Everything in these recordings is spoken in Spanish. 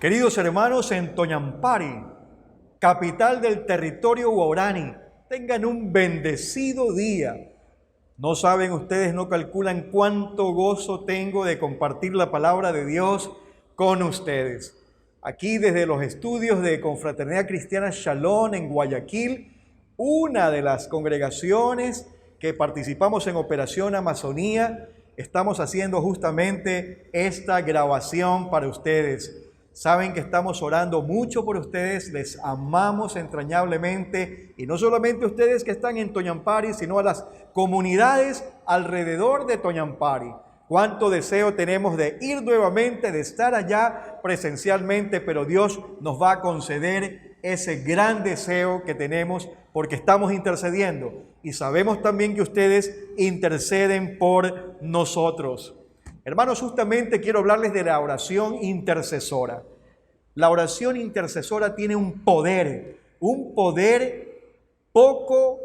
Queridos hermanos en Toñampari, capital del territorio guaraní, tengan un bendecido día. No saben ustedes, no calculan cuánto gozo tengo de compartir la palabra de Dios con ustedes. Aquí desde los estudios de Confraternidad Cristiana Shalom en Guayaquil, una de las congregaciones que participamos en Operación Amazonía, estamos haciendo justamente esta grabación para ustedes. Saben que estamos orando mucho por ustedes, les amamos entrañablemente, y no solamente ustedes que están en Toñampari, sino a las comunidades alrededor de Toñampari. Cuánto deseo tenemos de ir nuevamente, de estar allá presencialmente, pero Dios nos va a conceder ese gran deseo que tenemos porque estamos intercediendo y sabemos también que ustedes interceden por nosotros. Hermanos, justamente quiero hablarles de la oración intercesora. La oración intercesora tiene un poder poco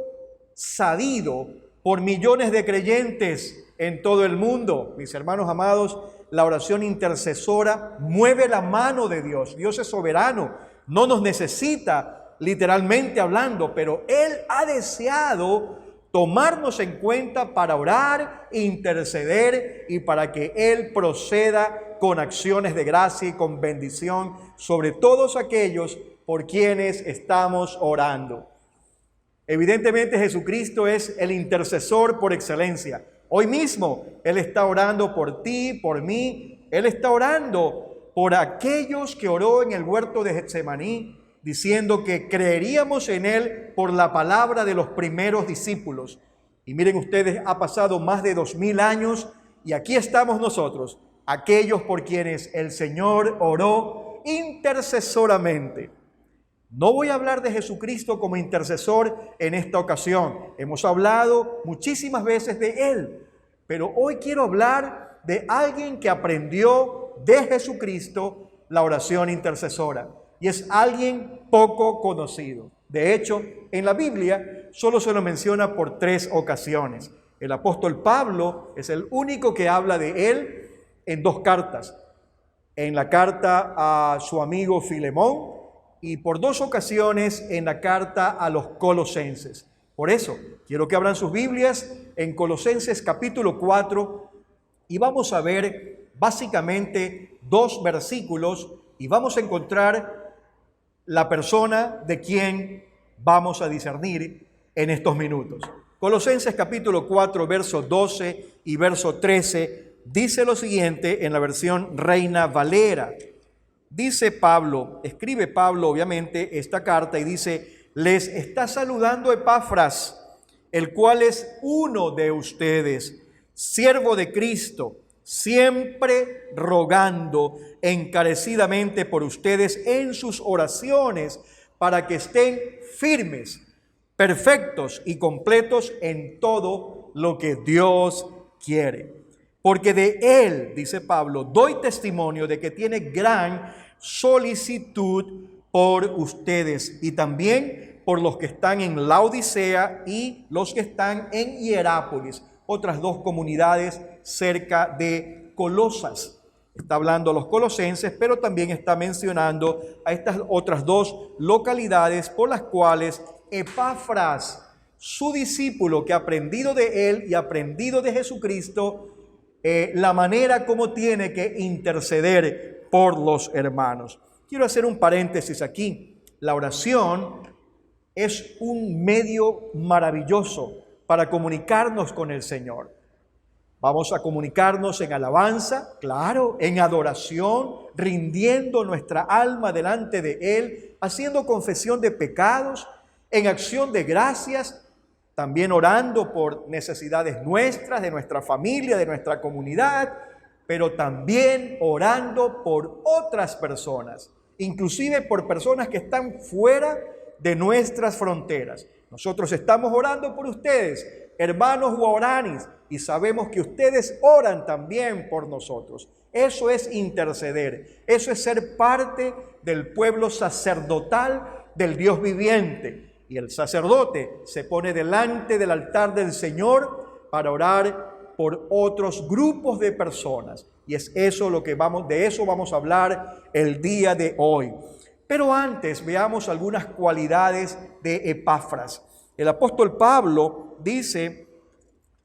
sabido por millones de creyentes en todo el mundo. Mis hermanos amados, la oración intercesora mueve la mano de Dios. Dios es soberano, no nos necesita literalmente hablando, pero Él ha deseado tomarnos en cuenta para orar, interceder y para que Él proceda con acciones de gracia y con bendición sobre todos aquellos por quienes estamos orando. Evidentemente Jesucristo es el intercesor por excelencia. Hoy mismo Él está orando por ti, por mí. Él está orando por aquellos que oró en el huerto de Getsemaní, diciendo que creeríamos en Él por la palabra de los primeros discípulos. Y miren ustedes, ha pasado más de 2000 años y aquí estamos nosotros, aquellos por quienes el Señor oró intercesoramente. No voy a hablar de Jesucristo como intercesor en esta ocasión. Hemos hablado muchísimas veces de Él, pero hoy quiero hablar de alguien que aprendió de Jesucristo la oración intercesora. Y es alguien poco conocido. De hecho, en la Biblia solo se lo menciona por 3 ocasiones. El apóstol Pablo es el único que habla de él en 2 cartas. En la carta a su amigo Filemón y por 2 ocasiones en la carta a los Colosenses. Por eso, quiero que abran sus Biblias en Colosenses capítulo 4 y vamos a ver básicamente 2 versículos y vamos a encontrar la persona de quien vamos a discernir en estos minutos. Colosenses capítulo 4, verso 12 y verso 13, dice lo siguiente en la versión Reina Valera. Dice Pablo, escribe Pablo obviamente esta carta y dice: les está saludando Epafras, el cual es uno de ustedes, siervo de Cristo, siempre rogando encarecidamente por ustedes en sus oraciones para que estén firmes, perfectos y completos en todo lo que Dios quiere. Porque de Él, dice Pablo, doy testimonio de que tiene gran solicitud por ustedes y también por los que están en Laodicea y los que están en Hierápolis, otras 2 comunidades cerca de Colosas. Está hablando a los colosenses, pero también está mencionando a estas otras 2 localidades por las cuales Epafras, su discípulo que ha aprendido de él y ha aprendido de Jesucristo, la manera como tiene que interceder por los hermanos. Quiero hacer un paréntesis aquí. La oración es un medio maravilloso para comunicarnos con el Señor. Vamos a comunicarnos en alabanza, claro, en adoración, rindiendo nuestra alma delante de Él, haciendo confesión de pecados, en acción de gracias, también orando por necesidades nuestras, de nuestra familia, de nuestra comunidad, pero también orando por otras personas, inclusive por personas que están fuera de nuestras fronteras. Nosotros estamos orando por ustedes, hermanos guaraníes, y sabemos que ustedes oran también por nosotros. Eso es interceder, eso es ser parte del pueblo sacerdotal del Dios viviente. Y el sacerdote se pone delante del altar del Señor para orar por otros grupos de personas. Y es eso de eso vamos a hablar el día de hoy. Pero antes veamos algunas cualidades de Epafras. El apóstol Pablo dice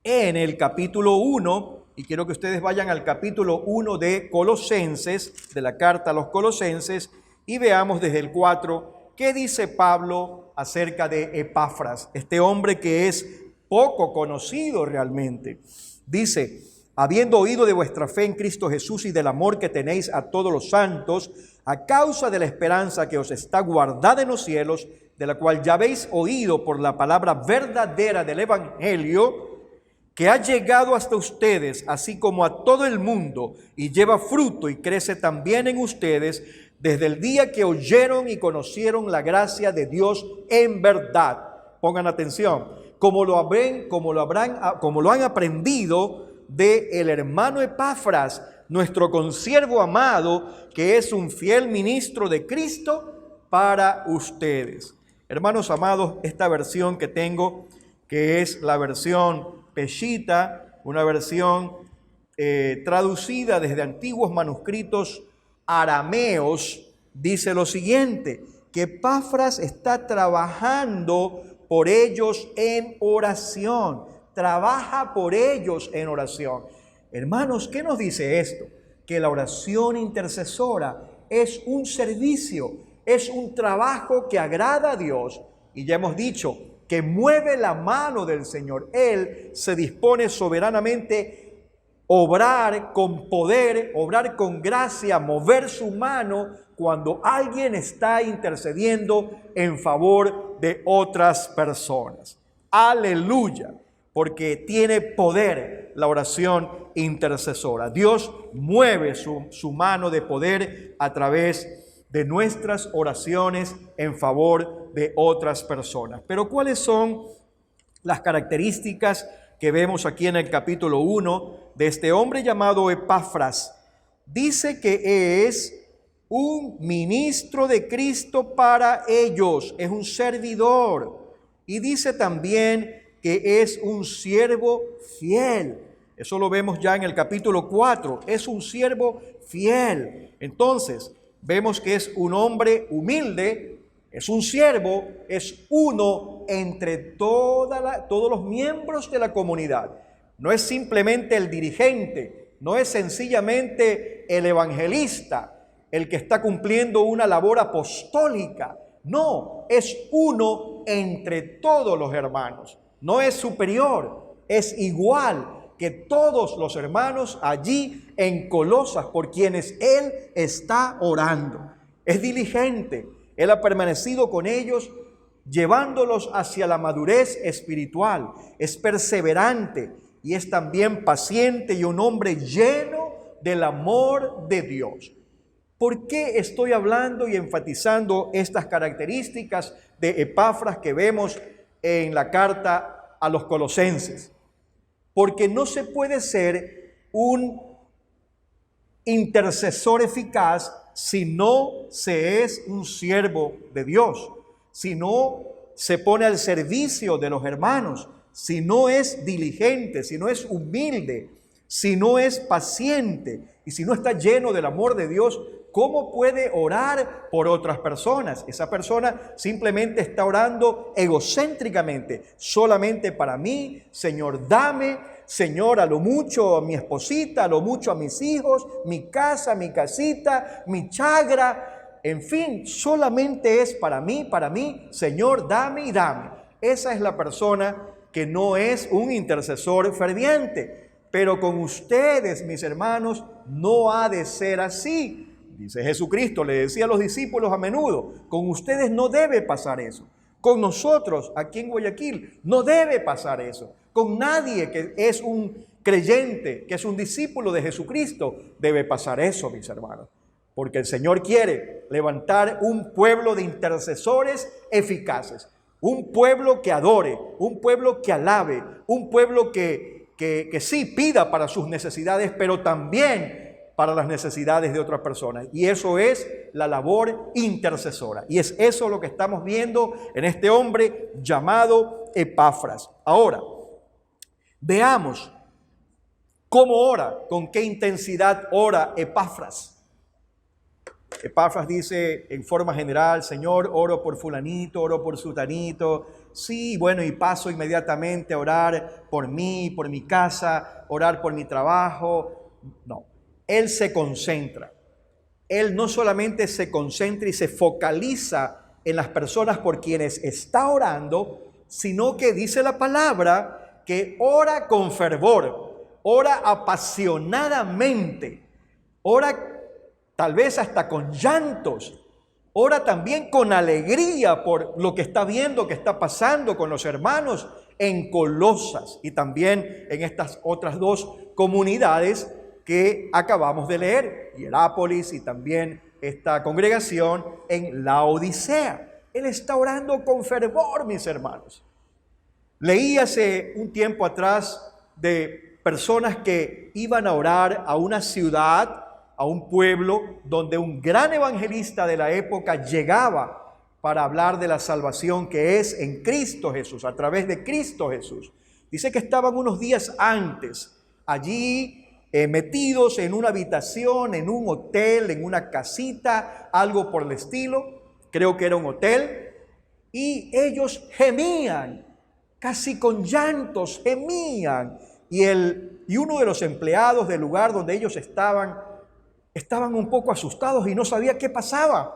en el capítulo 1, y quiero que ustedes vayan al capítulo 1 de Colosenses, de la carta a los Colosenses, y veamos desde el 4 qué dice Pablo acerca de Epafras, este hombre que es poco conocido realmente. Dice: habiendo oído de vuestra fe en Cristo Jesús y del amor que tenéis a todos los santos, a causa de la esperanza que os está guardada en los cielos, de la cual ya habéis oído por la palabra verdadera del Evangelio, que ha llegado hasta ustedes, así como a todo el mundo, y lleva fruto y crece también en ustedes, desde el día que oyeron y conocieron la gracia de Dios en verdad. Pongan atención, como lo han aprendido del hermano Epafras, nuestro consiervo amado, que es un fiel ministro de Cristo para ustedes. Hermanos amados, esta versión que tengo, que es la versión Peshitta, una versión traducida desde antiguos manuscritos arameos, dice lo siguiente: que Epafras está trabajando por ellos en oración. Trabaja por ellos en oración. Hermanos, ¿qué nos dice esto? Que la oración intercesora es un servicio, es un trabajo que agrada a Dios. Y ya hemos dicho que mueve la mano del Señor. Él se dispone soberanamente obrar con poder, obrar con gracia, mover su mano cuando alguien está intercediendo en favor de otras personas. Aleluya, porque tiene poder la oración intercesora. Dios mueve su mano de poder a través de nuestras oraciones en favor de otras personas. Pero ¿cuáles son las características que vemos aquí en el capítulo 1 de este hombre llamado Epafras? Dice que es un ministro de Cristo para ellos, es un servidor. Y dice también que es un siervo fiel. Eso lo vemos ya en el capítulo 4, es un siervo fiel. Entonces, vemos que es un hombre humilde, es un siervo, es uno entre todos los miembros de la comunidad. No es simplemente el dirigente, no es sencillamente el evangelista, el que está cumpliendo una labor apostólica. No, es uno entre todos los hermanos. No es superior, es igual que todos los hermanos allí en Colosas, por quienes él está orando. Es diligente, él ha permanecido con ellos, llevándolos hacia la madurez espiritual. Es perseverante y es también paciente y un hombre lleno del amor de Dios. ¿Por qué estoy hablando y enfatizando estas características de Epafras que vemos en la carta a los Colosenses? Porque no se puede ser un intercesor eficaz si no se es un siervo de Dios, si no se pone al servicio de los hermanos, si no es diligente, si no es humilde, si no es paciente y si no está lleno del amor de Dios. ¿Cómo puede orar por otras personas? Esa persona simplemente está orando egocéntricamente, solamente para mí. Señor, dame, Señor, a lo mucho a mi esposita, a lo mucho a mis hijos, mi casa, mi casita, mi chagra, en fin, solamente es para mí, Señor, dame y dame. Esa es la persona que no es un intercesor ferviente. Pero con ustedes, mis hermanos, no ha de ser así. Dice Jesucristo, le decía a los discípulos a menudo, con ustedes no debe pasar eso. Con nosotros, aquí en Guayaquil, no debe pasar eso. Con nadie que es un creyente, que es un discípulo de Jesucristo, debe pasar eso, mis hermanos. Porque el Señor quiere levantar un pueblo de intercesores eficaces. Un pueblo que adore, un pueblo que alabe, un pueblo que sí pida para sus necesidades, pero también para las necesidades de otras personas. Y eso es la labor intercesora. Y es eso lo que estamos viendo en este hombre llamado Epafras. Ahora, veamos ¿Cómo ora? ¿Con qué intensidad ora Epafras? Epafras dice en forma general: Señor, oro por fulanito, oro por sutanito. Sí, bueno, y paso inmediatamente a orar por mí, por mi casa, orar por mi trabajo. No, él se concentra. Él no solamente se concentra y se focaliza en las personas por quienes está orando, sino que dice la palabra que ora con fervor, ora apasionadamente, ora tal vez hasta con llantos, ora también con alegría por lo que está viendo, que está pasando con los hermanos en Colosas y también en estas otras dos comunidades que acabamos de leer, Hierápolis y también esta congregación en Laodicea. Él está orando con fervor, mis hermanos. Leí hace un tiempo atrás de personas que iban a orar a una ciudad, a un pueblo donde un gran evangelista de la época llegaba para hablar de la salvación que es en Cristo Jesús, a través de Cristo Jesús. Dice que estaban unos días antes allí metidos en una habitación, en un hotel, en una casita, algo por el estilo, creo que era un hotel, y ellos gemían, casi con llantos, gemían, y uno de los empleados del lugar donde ellos estaban un poco asustados y no sabía qué pasaba.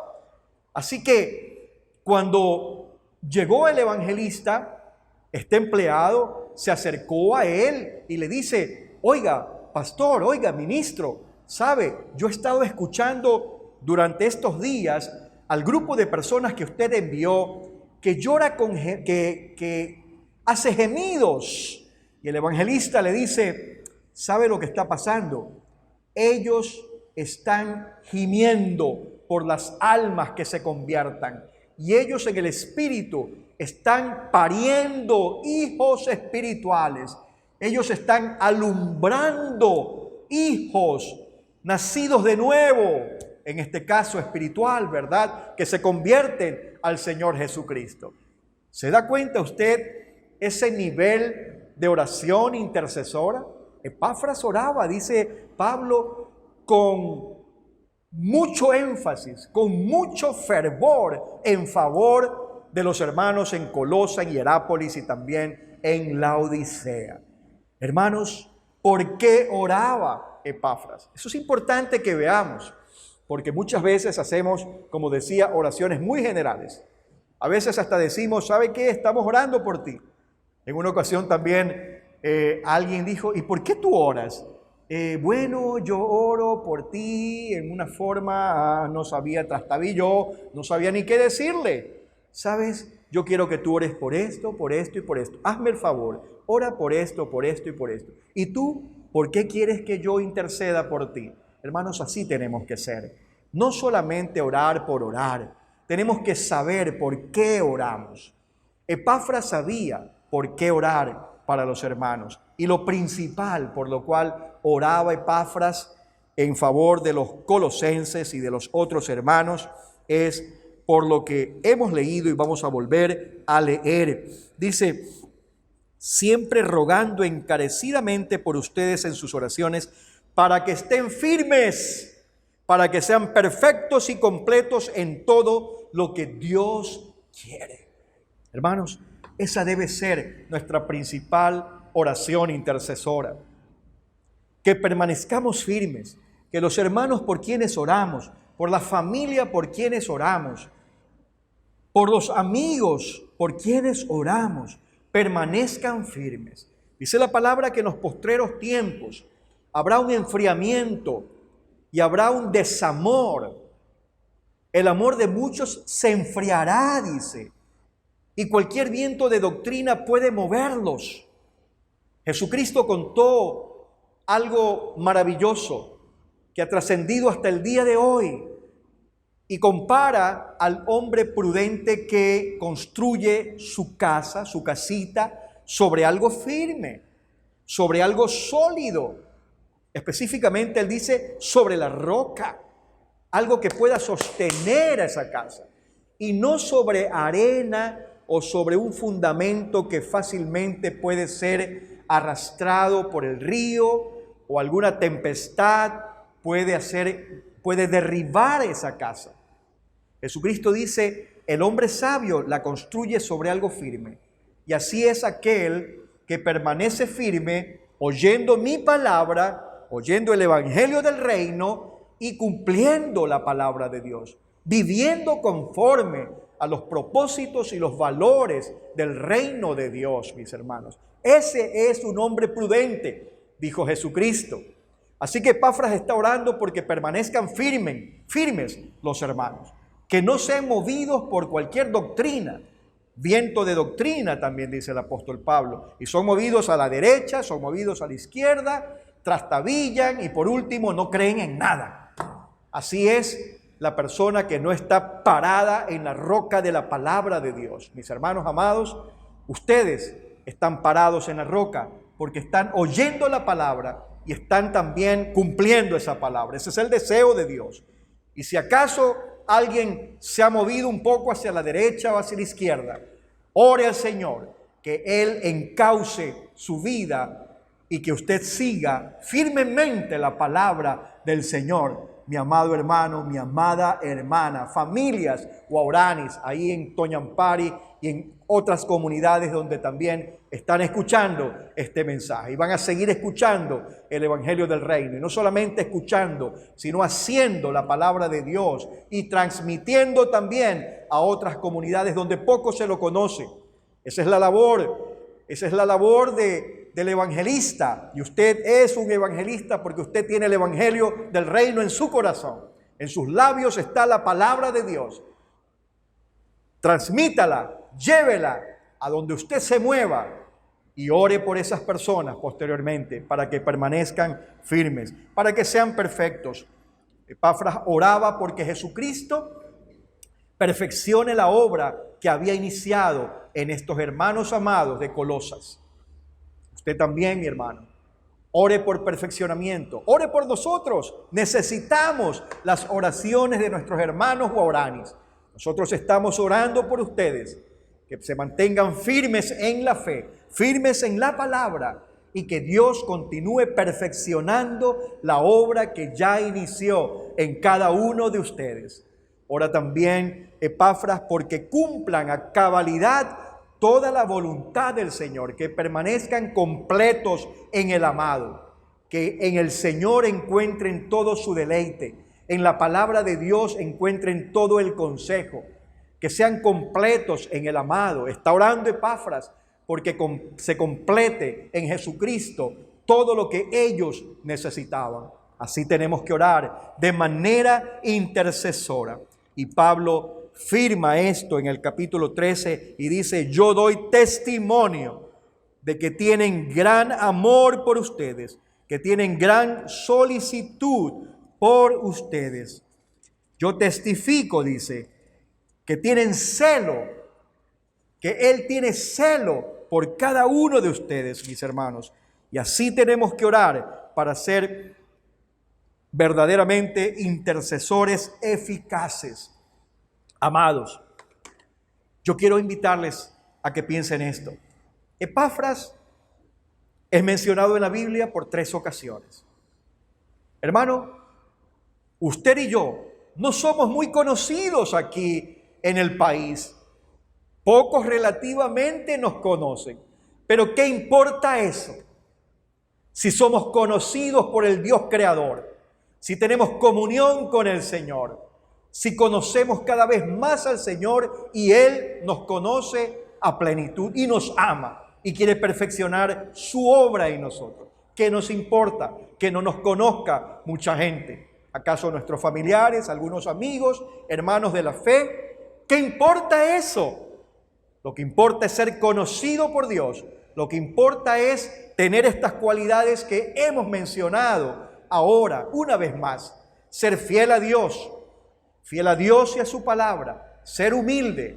Así que cuando llegó el evangelista, este empleado se acercó a él y le dice: oiga, pastor, oiga, ministro, sabe, yo he estado escuchando durante estos días al grupo de personas que usted envió que llora que hace gemidos. Y el evangelista le dice: ¿sabe lo que está pasando? Ellos están gimiendo por las almas que se conviertan, y ellos en el espíritu están pariendo hijos espirituales. Ellos están alumbrando hijos nacidos de nuevo, en este caso espiritual, ¿verdad?, que se convierten al Señor Jesucristo. ¿Se da cuenta usted ese nivel de oración intercesora? Epafras oraba, dice Pablo, con mucho énfasis, con mucho fervor en favor de los hermanos en Colosa, en Hierápolis y también en Laodicea. Hermanos, ¿por qué oraba Epafras? Eso es importante que veamos, porque muchas veces hacemos, como decía, oraciones muy generales. A veces hasta decimos: ¿sabe qué? Estamos orando por ti. En una ocasión también alguien dijo: ¿y por qué tú oras? Bueno, yo oro por ti en una forma, no sabía, trastabilló, no sabía ni qué decirle. ¿Sabes? Yo quiero que tú ores por esto y por esto. Hazme el favor, ora por esto y por esto. ¿Y tú, por qué quieres que yo interceda por ti? Hermanos, así tenemos que ser. No solamente orar por orar, tenemos que saber por qué oramos. Epafras sabía por qué orar para los hermanos. Y lo principal por lo cual oraba Epafras en favor de los colosenses y de los otros hermanos es por lo que hemos leído y vamos a volver a leer. Dice: siempre rogando encarecidamente por ustedes en sus oraciones, para que estén firmes, para que sean perfectos y completos en todo lo que Dios quiere. Hermanos, esa debe ser nuestra principal oración intercesora. Que permanezcamos firmes, que los hermanos por quienes oramos, por la familia por quienes oramos, por los amigos por quienes oramos, permanezcan firmes. Dice la palabra que en los postreros tiempos habrá un enfriamiento y habrá un desamor. El amor de muchos se enfriará, dice, y cualquier viento de doctrina puede moverlos. Jesucristo contó algo maravilloso que ha trascendido hasta el día de hoy y compara al hombre prudente que construye su casa, su casita, sobre algo firme, sobre algo sólido. Específicamente él dice sobre la roca, algo que pueda sostener a esa casa y no sobre arena o sobre un fundamento que fácilmente puede ser arrastrado por el río o alguna tempestad puede derribar esa casa. Jesucristo dice, el hombre sabio la construye sobre algo firme. Y así es aquel que permanece firme, oyendo mi palabra, oyendo el evangelio del reino y cumpliendo la palabra de Dios, viviendo conforme a los propósitos y los valores del reino de Dios, mis hermanos. Ese es un hombre prudente, dijo Jesucristo. Así que Epafras está orando porque permanezcan firmes los hermanos, que no sean movidos por cualquier doctrina, viento de doctrina también dice el apóstol Pablo, y son movidos a la derecha, son movidos a la izquierda, trastabillan y por último no creen en nada. Así es la persona que no está parada en la roca de la palabra de Dios. Mis hermanos amados, ustedes están parados en la roca porque están oyendo la palabra y están también cumpliendo esa palabra. Ese es el deseo de Dios. Y si acaso alguien se ha movido un poco hacia la derecha o hacia la izquierda, ore al Señor que Él encauce su vida y que usted siga firmemente la palabra del Señor. Mi amado hermano, mi amada hermana, familias guauranis, ahí en Toñampari y en otras comunidades donde también están escuchando este mensaje y van a seguir escuchando el evangelio del reino, y no solamente escuchando, sino haciendo la palabra de Dios y transmitiendo también a otras comunidades donde poco se lo conoce. Esa es la labor del evangelista, y usted es un evangelista porque usted tiene el evangelio del reino en su corazón. En sus labios está la palabra de Dios. Transmítala, llévela a donde usted se mueva y ore por esas personas posteriormente para que permanezcan firmes, para que sean perfectos. Epafras oraba porque Jesucristo perfeccione la obra que había iniciado en estos hermanos amados de Colosas. Usted también, mi hermano, ore por perfeccionamiento, ore por nosotros. Necesitamos las oraciones de nuestros hermanos guauranis. Nosotros estamos orando por ustedes, que se mantengan firmes en la fe, firmes en la palabra, y que Dios continúe perfeccionando la obra que ya inició en cada uno de ustedes. Ora también, Epafras, porque cumplan a cabalidad toda la voluntad del Señor, que permanezcan completos en el amado, que en el Señor encuentren todo su deleite, en la palabra de Dios encuentren todo el consejo, que sean completos en el amado. Está orando Epafras porque se complete en Jesucristo todo lo que ellos necesitaban. Así tenemos que orar de manera intercesora. Y Pablo firma esto en el capítulo 13 y dice: yo doy testimonio de que tienen gran amor por ustedes, que tienen gran solicitud por ustedes. Yo testifico, dice, que tienen celo, que Él tiene celo por cada uno de ustedes, mis hermanos. Y así tenemos que orar para ser verdaderamente intercesores eficaces. Amados, yo quiero invitarles a que piensen esto. Epafras es mencionado en la Biblia por 3 ocasiones. Hermano, usted y yo no somos muy conocidos aquí en el país. Pocos relativamente nos conocen. Pero ¿qué importa eso? Si somos conocidos por el Dios creador, si tenemos comunión con el Señor, si conocemos cada vez más al Señor y Él nos conoce a plenitud y nos ama y quiere perfeccionar su obra en nosotros. ¿Qué nos importa? Que no nos conozca mucha gente. ¿Acaso nuestros familiares, algunos amigos, hermanos de la fe? ¿Qué importa eso? Lo que importa es ser conocido por Dios. Lo que importa es tener estas cualidades que hemos mencionado ahora, una vez más. Ser fiel a Dios y a su palabra. Ser humilde,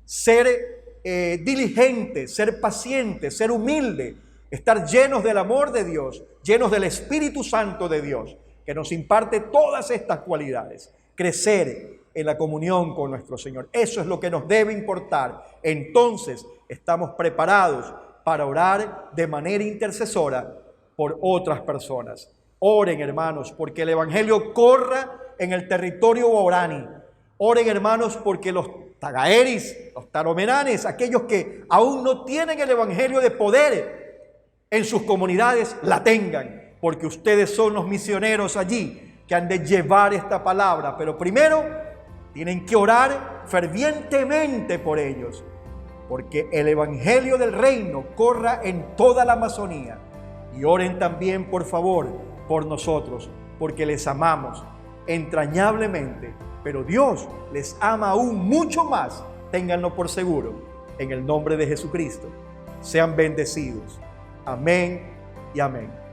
ser diligente, ser paciente, ser humilde. Estar llenos del amor de Dios, llenos del Espíritu Santo de Dios, que nos imparte todas estas cualidades. Crecer en la comunión con nuestro Señor. Eso es lo que nos debe importar. Entonces estamos preparados para orar de manera intercesora por otras personas. Oren, hermanos, porque el Evangelio corra en el territorio guaraní. Oren, hermanos, porque los tagaeris, los taromeranes, aquellos que aún no tienen el Evangelio de poder en sus comunidades, la tengan, porque ustedes son los misioneros allí que han de llevar esta palabra. Pero primero tienen que orar fervientemente por ellos, porque el Evangelio del reino corra en toda la Amazonía. Y oren también, por favor, por nosotros, porque les amamos entrañablemente, pero Dios les ama aún mucho más. Ténganlo por seguro, en el nombre de Jesucristo. Sean bendecidos. Amén y amén.